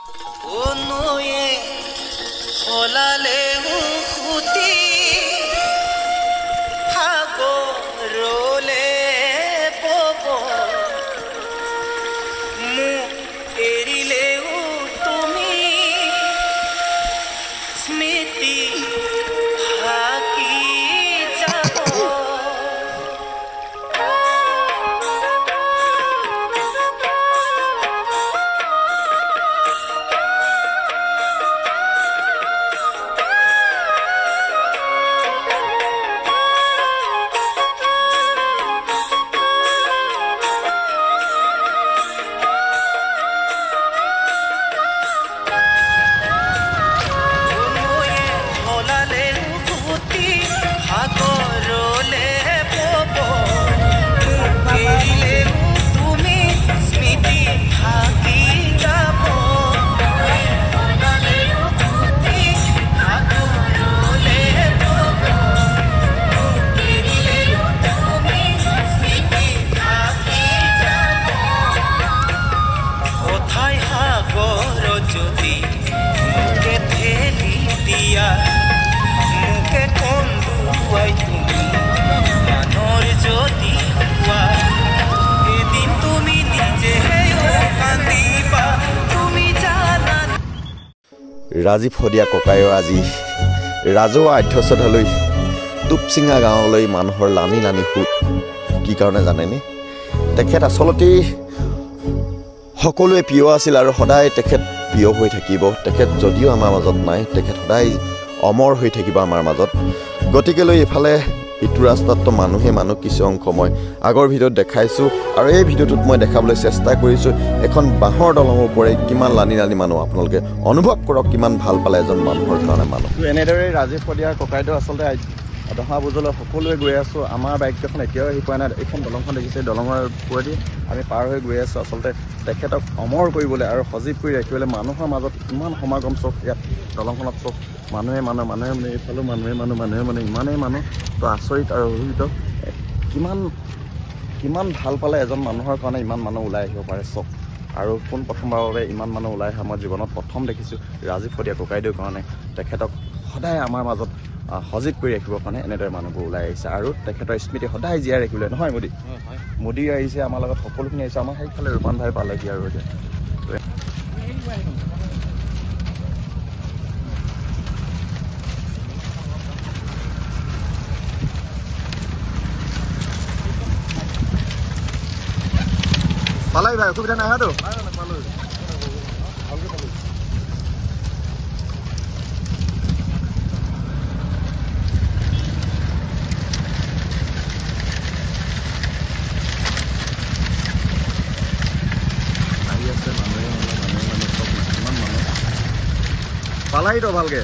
নয়ে সলালে সুতি সাগৰলে বব মোক এৰিলেও তুমি স্মৃতি থাকি যাব ৰাজীৱ শদিয়া ককায়ৰ আজি ৰাজহুৱা আধ্যক্ষতালৈ টুপচিঙা গাঁৱলৈ মানুহৰ লানি লানি সুত কি কাৰণে জানেনে তেখেত আচলতে সকলোৱে প্ৰিয় আছিল আৰু সদায় তেখেত প্ৰিয় হৈ থাকিব তেখেত যদিও আমাৰ মাজত নাই তেখেত সদায় অমৰ হৈ থাকিব আমাৰ মাজত গতিকেলৈ এফালে ইটো ৰাস্তাততো মানুহ কিছু অংশ মই আগৰ ভিডিঅ'ত দেখাইছোঁ আৰু এই ভিডিঅ'টোত মই দেখাবলৈ চেষ্টা কৰিছোঁ এখন বাঁহৰ দলঙৰ ওপৰে কিমান লানি লানি মানুহ আপোনালোকে অনুভৱ কৰক কিমান ভাল পালে এজন মানুহৰ কাৰণে মানুহ এনেদৰে ৰাজীৱ শদিয়াৰ ককাইদেউ আচলতে দহা বুজলৈ সকলোৱে গৈ আছোঁ আমাৰ বাইকখন এতিয়াও আহি পোৱা নাই এইখন দলংখন দেখিছে দলঙৰ ওপৰেদি আমি পাৰ হৈ গৈ আছোঁ আচলতে তেখেতক অমৰ কৰিবলৈ আৰু সজীৱ কৰি ৰাখিবলৈ মানুহৰ মাজত ইমান সমাগম চব ইয়াত দলংখনত চব মানুহে মানে এইফালেও মানুহে ইমানেই মানুহ তো আচৰিত আৰু অভিহিত কিমান ভাল পালে এজন মানুহৰ কাৰণে ইমান মানুহ ওলাই আহিব পাৰে চব আৰু পোন প্ৰথমবাৰৰ বাবে ইমান মানুহ ওলাই অহা মই জীৱনত প্ৰথম দেখিছোঁ ৰাজীৱ শদিয়া ককাইদেউৰ কাৰণে তেখেতক সদায় আমাৰ মাজত সজীৱ কৰি ৰাখিবৰ কাৰণে এনেদৰে মানুহবোৰ ওলাই আহিছে আৰু তেখেতৰ স্মৃতি সদায় জীয়াই ৰাখিবলৈ নহয় মোদী আহিছে আমাৰ লগত সকলোখিনি আহিছে আমাৰ সেইফালে ৰূপান ভাই পালেহি আৰু এতিয়া পালাই ভাই অসুবিধা নাই হয়তো পালাই তো ভালকে